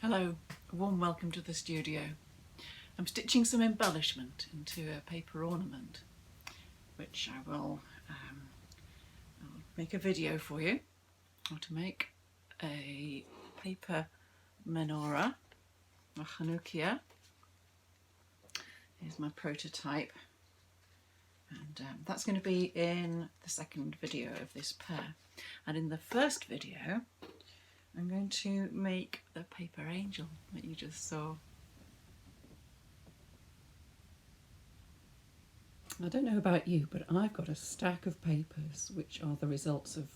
Hello, a warm welcome to the studio. I'm stitching some embellishment into a paper ornament, which I'll make a video for you how to make a paper menorah, a Hanukkah. Here's my prototype, and that's going to be in the second video of this pair. And in the first video I'm going to make the paper angel that you just saw. I don't know about you, but I've got a stack of papers which are the results of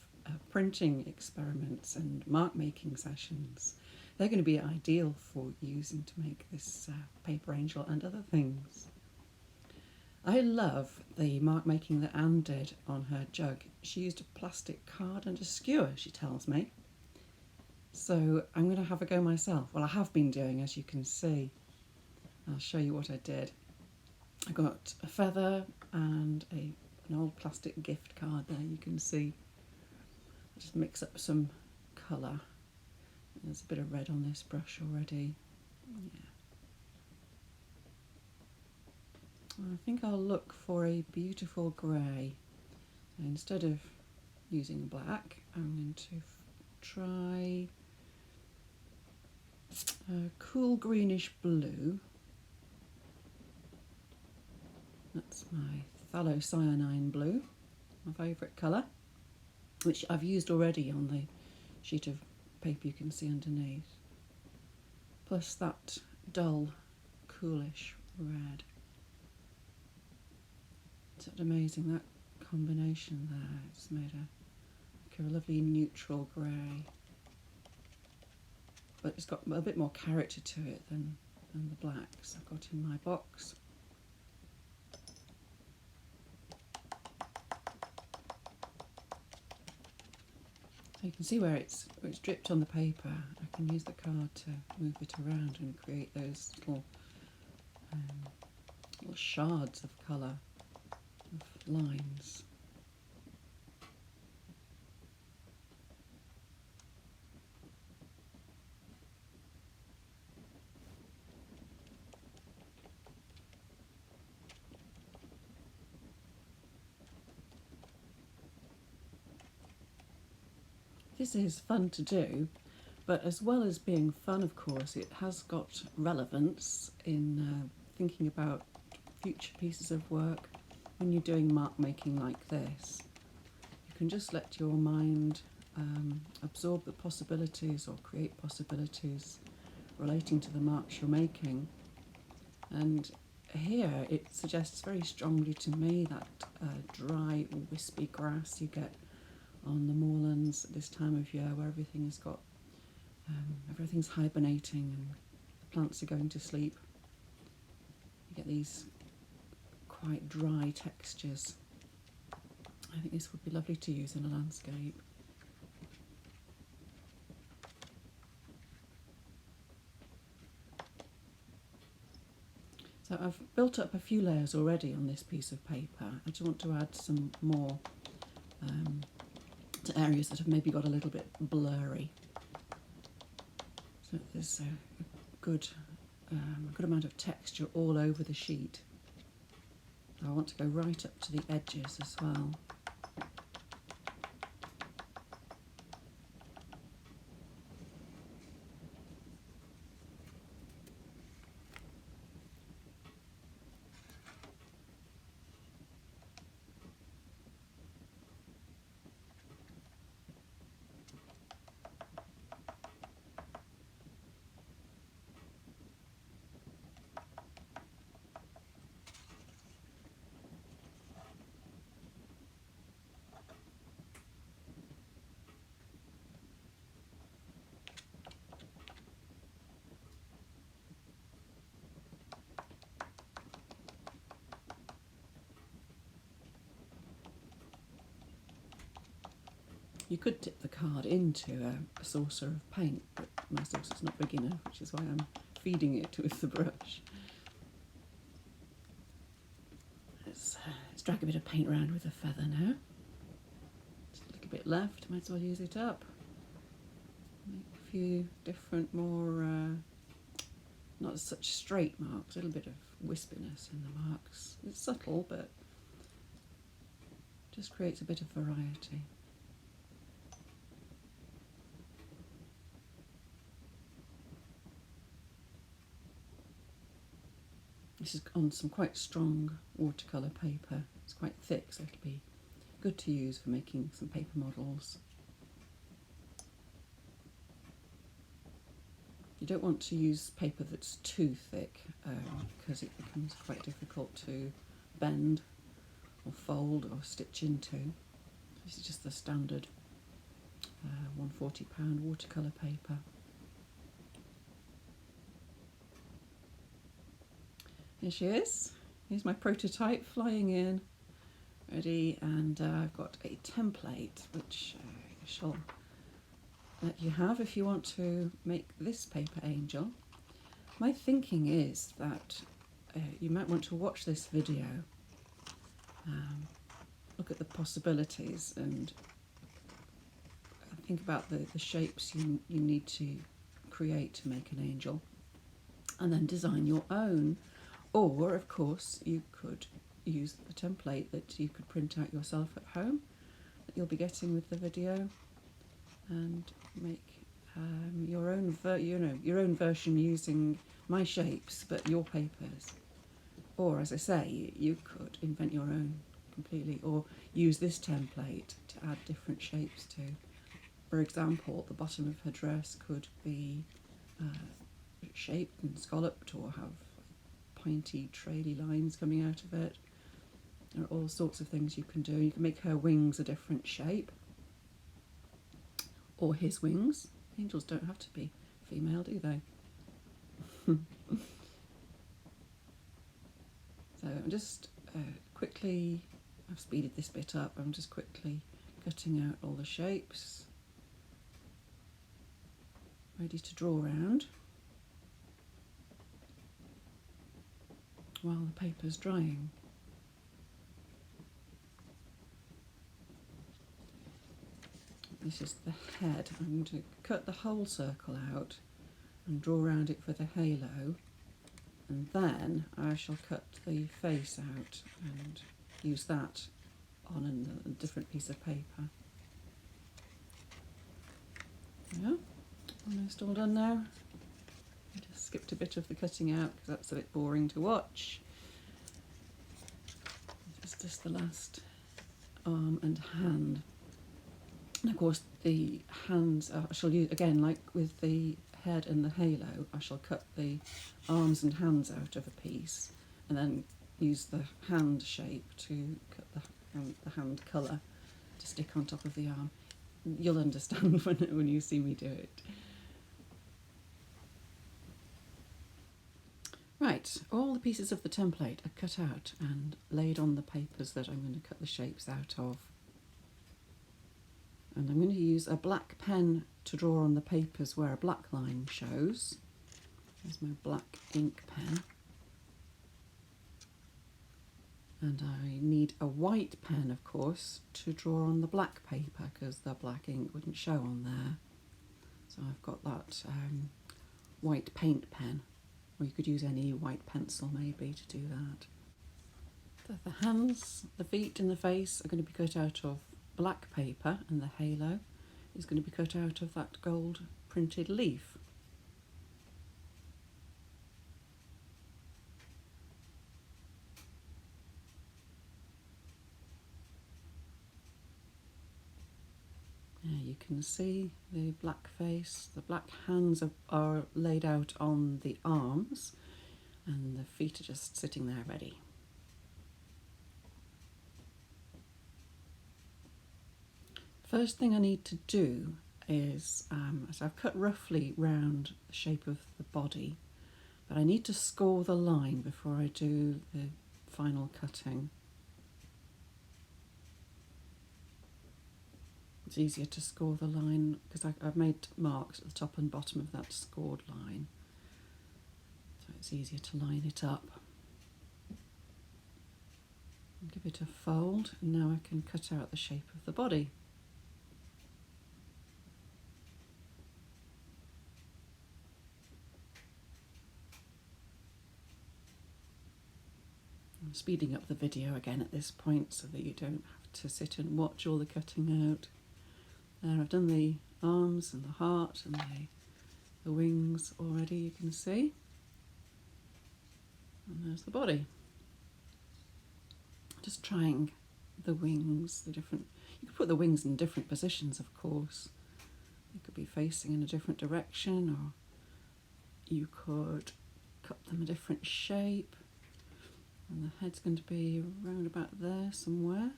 printing experiments and mark making sessions. They're going to be ideal for using to make this paper angel and other things. I love the mark making that Anne did on her jug. She used a plastic card and a skewer, she tells me. So I'm going to have a go myself. Well, I have been doing, as you can see. I'll show you what I did. I got a feather and an old plastic gift card there, you can see. I just mix up some colour. There's a bit of red on this brush already. Yeah. I think I'll look for a beautiful grey. Instead of using black, I'm going to try a cool greenish blue. That's my phthalo-cyanine blue, my favourite colour, which I've used already on the sheet of paper you can see underneath. Plus that dull, coolish red. It's amazing, that combination there. It's made a lovely neutral grey. But it's got a bit more character to it than the blacks I've got in my box. So you can see where it's dripped on the paper. I can use the card to move it around and create those little shards of colour, of lines. This is fun to do, but as well as being fun, of course, it has got relevance in thinking about future pieces of work. When you're doing mark making like this, you can just let your mind absorb the possibilities or create possibilities relating to the marks you're making. And here it suggests very strongly to me that dry, wispy grass you get on the moorlands at this time of year, where everything's hibernating and the plants are going to sleep. You get these quite dry textures. I think this would be lovely to use in a landscape. So I've built up a few layers already on this piece of paper. I just want to add some more to areas that have maybe got a little bit blurry. So there's a good amount of texture all over the sheet. I want to go right up to the edges as well. You could dip the card into a saucer of paint, but my saucer's not big enough, which is why I'm feeding it with the brush. Let's drag a bit of paint around with a feather now. Just a little bit left, might as well use it up. Make few different more, not such straight marks, a little bit of wispiness in the marks. It's subtle, but just creates a bit of variety. This is on some quite strong watercolour paper. It's quite thick, so it'll be good to use for making some paper models. You don't want to use paper that's too thick because it becomes quite difficult to bend or fold or stitch into. This is just the standard £140 watercolour paper. Here she is. Here's my prototype flying in, ready, and I've got a template which I shall let you have if you want to make this paper angel. My thinking is that you might want to watch this video, look at the possibilities and think about the shapes you need to create to make an angel, and then design your own. Or, of course, you could use the template that you could print out yourself at home that you'll be getting with the video, and make your own your own version using my shapes but your papers. Or, as I say, you could invent your own completely, or use this template to add different shapes to. For example, the bottom of her dress could be shaped and scalloped, or have pointy traily lines coming out of it. There are all sorts of things you can do. You can make her wings a different shape, or his wings. Angels don't have to be female, do they? So I'm just quickly, I've speeded this bit up, I'm just quickly cutting out all the shapes, ready to draw around while the paper's drying. This is the head. I'm going to cut the whole circle out and draw around it for the halo, and then I shall cut the face out and use that on a different piece of paper. Yeah, almost all done now. I just skipped a bit of the cutting out because that's a bit boring to watch. It's just the last arm and hand. And of course the hands, I shall use, again like with the head and the halo, I shall cut the arms and hands out of a piece and then use the hand shape to cut the hand colour to stick on top of the arm. You'll understand when you see me do it. Right, all the pieces of the template are cut out and laid on the papers that I'm going to cut the shapes out of. And I'm going to use a black pen to draw on the papers where a black line shows. There's my black ink pen. And I need a white pen, of course, to draw on the black paper because the black ink wouldn't show on there. So I've got that white paint pen. Or you could use any white pencil maybe to do that. So the hands, the feet and the face are going to be cut out of black paper, and the halo is going to be cut out of that gold printed leaf. You can see the black face, the black hands are laid out on the arms, and the feet are just sitting there ready. First thing I need to do is, so I've cut roughly round the shape of the body, but I need to score the line before I do the final cutting. It's easier to score the line because I've made marks at the top and bottom of that scored line, so it's easier to line it up. Give it a fold, and now I can cut out the shape of the body. I'm speeding up the video again at this point so that you don't have to sit and watch all the cutting out. There, I've done the arms and the heart and the wings already, you can see. And there's the body. Just trying the wings, you could put the wings in different positions, of course. They could be facing in a different direction, or you could cut them a different shape. And the head's going to be around about there somewhere.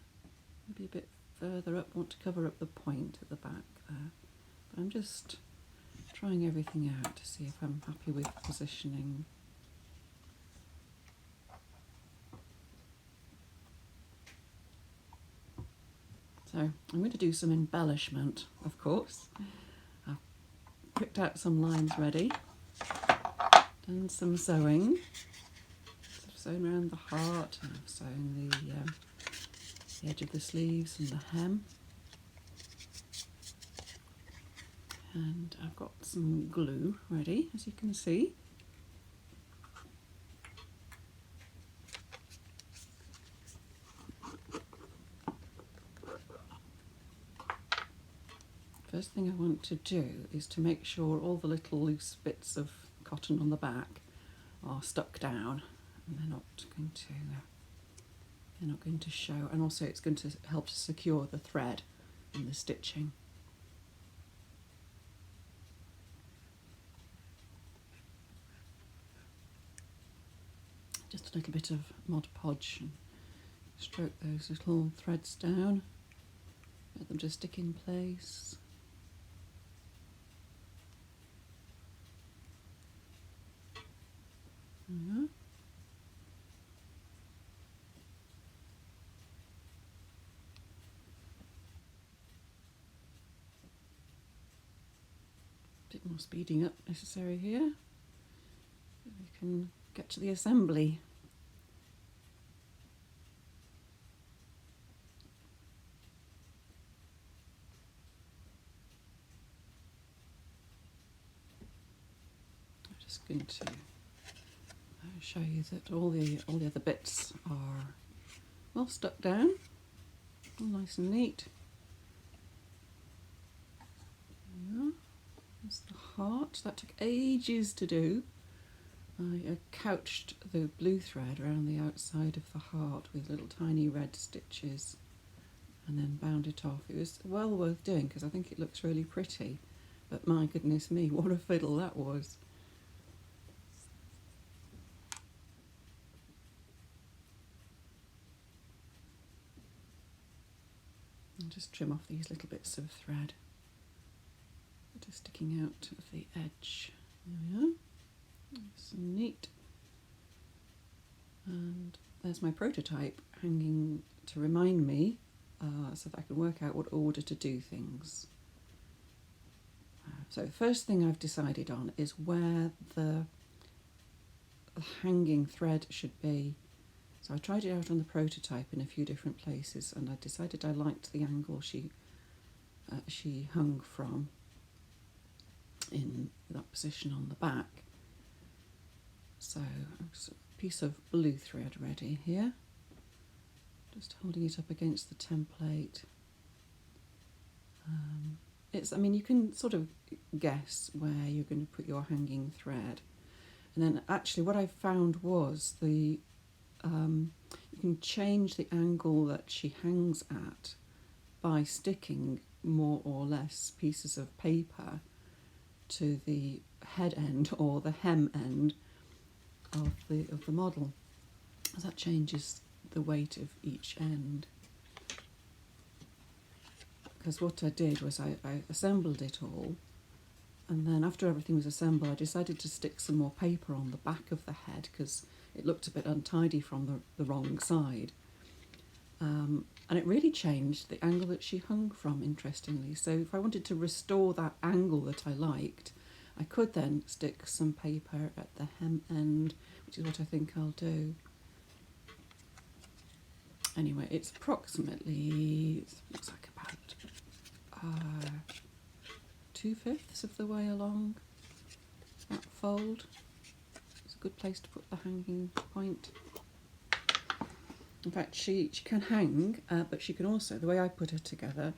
Maybe a bit further up. I want to cover up the point at the back there. But I'm just trying everything out to see if I'm happy with positioning. So I'm going to do some embellishment, of course. I've picked out some lines ready, done some sewing. So I've sewn around the heart, and I've sewn the edge of the sleeves and the hem. And I've got some glue ready, as you can see. First thing I want to do is to make sure all the little loose bits of cotton on the back are stuck down, and they're not going to show, and also it's going to help to secure the thread and the stitching. Just a little bit of Mod Podge and stroke those little threads down, get them to stick in place. Yeah. Bit more speeding up necessary here. We can get to the assembly. I'm just going to show you that all the other bits are well stuck down, all nice and neat. Yeah. There's the heart. That took ages to do. I couched the blue thread around the outside of the heart with little tiny red stitches and then bound it off. It was well worth doing because I think it looks really pretty, but my goodness me, what a fiddle that was. And just trim off these little bits of thread that are sticking out of the edge. There we are. Nice and neat. And there's my prototype hanging to remind me so that I can work out what order to do things. So the first thing I've decided on is where the hanging thread should be. So I tried it out on the prototype in a few different places, and I decided I liked the angle she hung from in that position on the back. So a piece of blue thread ready here, just holding it up against the template. I mean, you can sort of guess where you're going to put your hanging thread, and then actually what I found was you can change the angle that she hangs at by sticking more or less pieces of paper to the head end or the hem end of the model. That changes the weight of each end. Because what I did was I assembled it all, and then after everything was assembled I decided to stick some more paper on the back of the head because it looked a bit untidy from the wrong side. And it really changed the angle that she hung from, interestingly. So if I wanted to restore that angle that I liked, I could then stick some paper at the hem end, which is what I think I'll do. Anyway, it's approximately, it looks like about 2/5 of the way along that fold. It's a good place to put the hanging point. In fact, she can hang, but she can also, the way I put her together,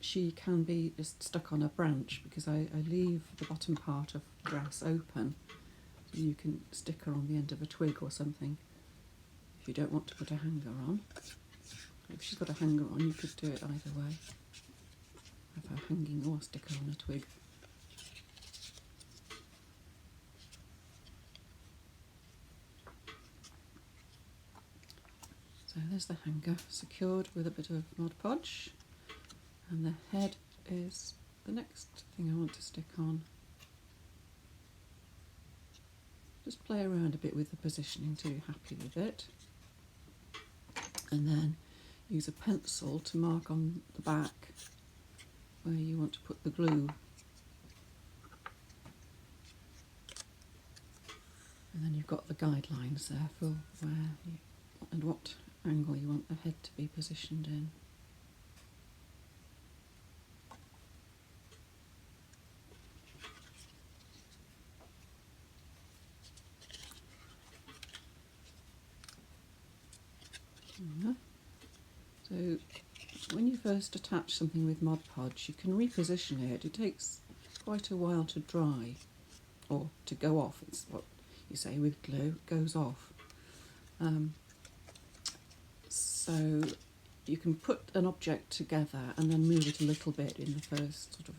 she can be just stuck on a branch, because I leave the bottom part of the dress open, so you can stick her on the end of a twig or something if you don't want to put a hanger on. If she's got a hanger on, you could do it either way. Have her hanging or stick her on a twig. So there's the hanger secured with a bit of Mod Podge, and the head is the next thing I want to stick on. Just play around a bit with the positioning till you're happy with it, and then use a pencil to mark on the back where you want to put the glue. And then you've got the guidelines there for where you, and what angle you want the head to be positioned in. So when you first attach something with Mod Podge, you can reposition it. It takes quite a while to dry, or to go off. It's what you say with glue, it goes off. So you can put an object together and then move it a little bit in the first sort of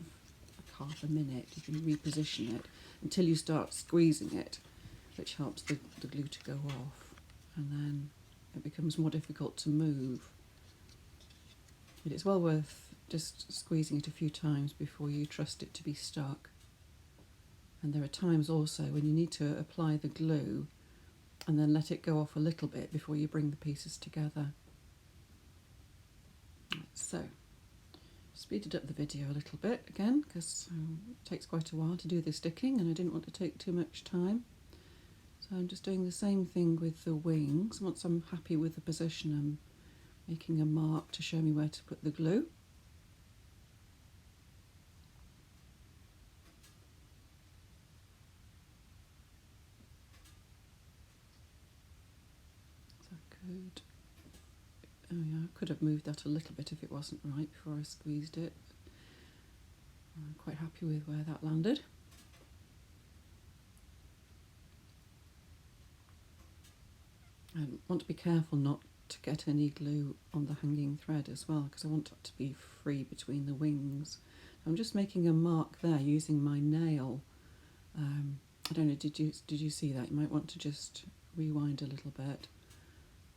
half a minute. You can reposition it until you start squeezing it, which helps the glue to go off, and then it becomes more difficult to move. But it's well worth just squeezing it a few times before you trust it to be stuck. And there are times also when you need to apply the glue and then let it go off a little bit before you bring the pieces together. So, speeded up the video a little bit again, because it takes quite a while to do the sticking and I didn't want to take too much time. So I'm just doing the same thing with the wings. Once I'm happy with the position, I'm making a mark to show me where to put the glue. So I could have moved that a little bit if it wasn't right before I squeezed it. I'm quite happy with where that landed. I want to be careful not to get any glue on the hanging thread as well, because I want it to be free between the wings. I'm just making a mark there using my nail. I don't know, did you see that? You might want to just rewind a little bit.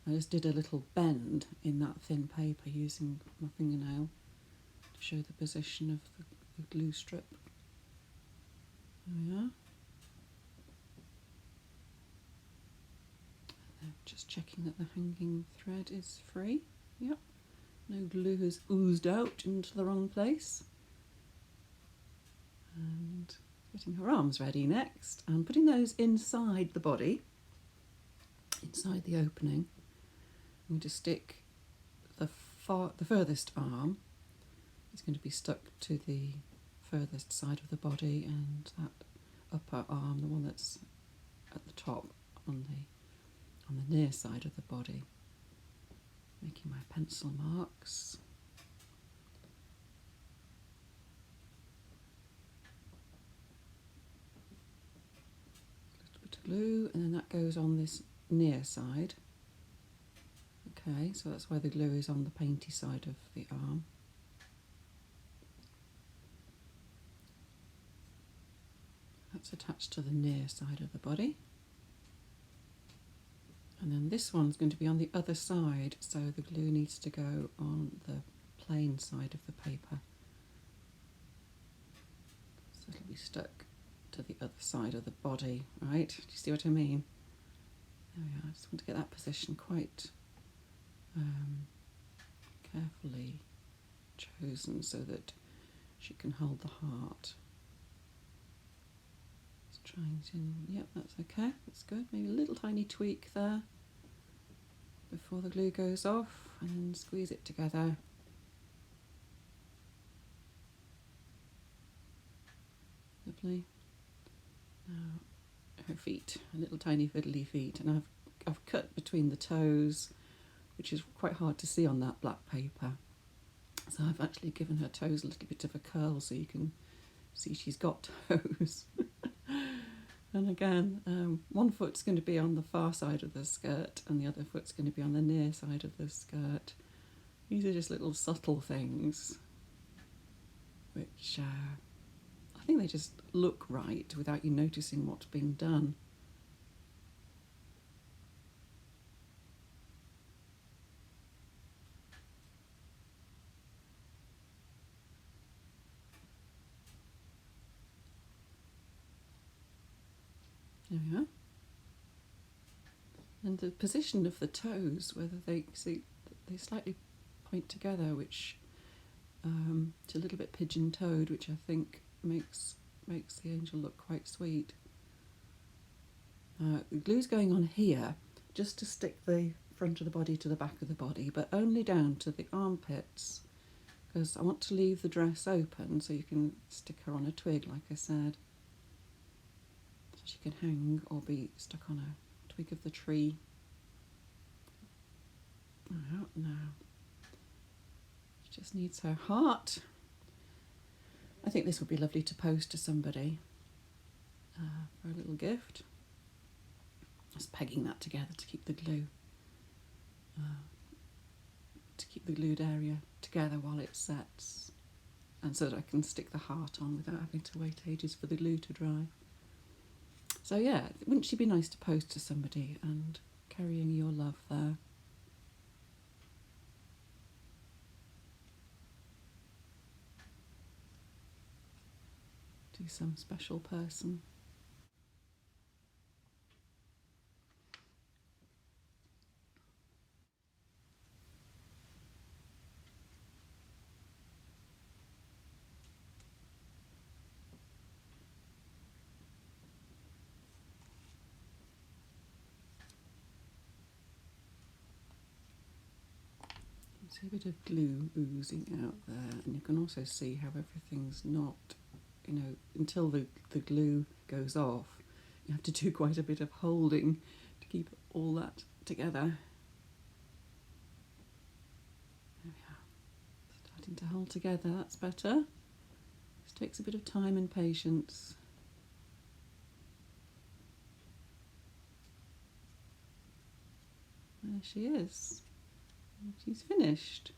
I just did a little bend in that thin paper using my fingernail to show the position of the glue strip. There we are. Just checking that the hanging thread is free. Yep, no glue has oozed out into the wrong place. And getting her arms ready next, and putting those inside the body, inside the opening. I'm going to stick the furthest arm is going to be stuck to the furthest side of the body, and that upper arm, the one that's at the top, on the near side of the body. Making my pencil marks. A little bit of glue, and then that goes on this near side. Okay, so that's where the glue is, on the painty side of the arm. That's attached to the near side of the body. And then this one's going to be on the other side, so the glue needs to go on the plain side of the paper. So it'll be stuck to the other side of the body, right? Do you see what I mean? There we are. I just want to get that position quite carefully chosen so that she can hold the heart. Just trying to, yep, that's okay, that's good. Maybe a little tiny tweak there before the glue goes off, and then squeeze it together. Lovely. Now her feet, her little tiny fiddly feet, and I've cut between the toes which is quite hard to see on that black paper. So I've actually given her toes a little bit of a curl so you can see she's got toes. And again, one foot's going to be on the far side of the skirt and the other foot's going to be on the near side of the skirt. These are just little subtle things which I think they just look right without you noticing what's being done. There we are. And the position of the toes, whether they slightly point together, which it's a little bit pigeon-toed, which I think makes the angel look quite sweet. The glue's going on here just to stick the front of the body to the back of the body, but only down to the armpits, because I want to leave the dress open so you can stick her on a twig, like I said. So she can hang or be stuck on a twig of the tree. Out now. She just needs her heart. I think this would be lovely to post to somebody for a little gift. Just pegging that together to keep the glue, to keep the glued area together while it sets, and so that I can stick the heart on without having to wait ages for the glue to dry. So yeah, wouldn't she be nice to post to somebody and carrying your love there? To some special person. See a bit of glue oozing out there, and you can also see how everything's not, until the glue goes off, you have to do quite a bit of holding to keep all that together. There we are. Starting to hold together, that's better. This takes a bit of time and patience. There she is. She's finished.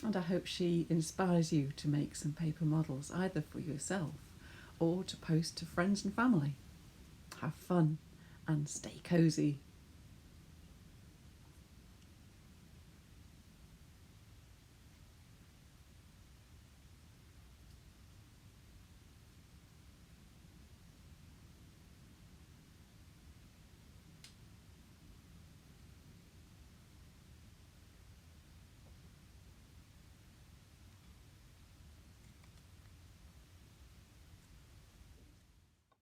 And I hope she inspires you to make some paper models, either for yourself or to post to friends and family. Have fun and stay cosy.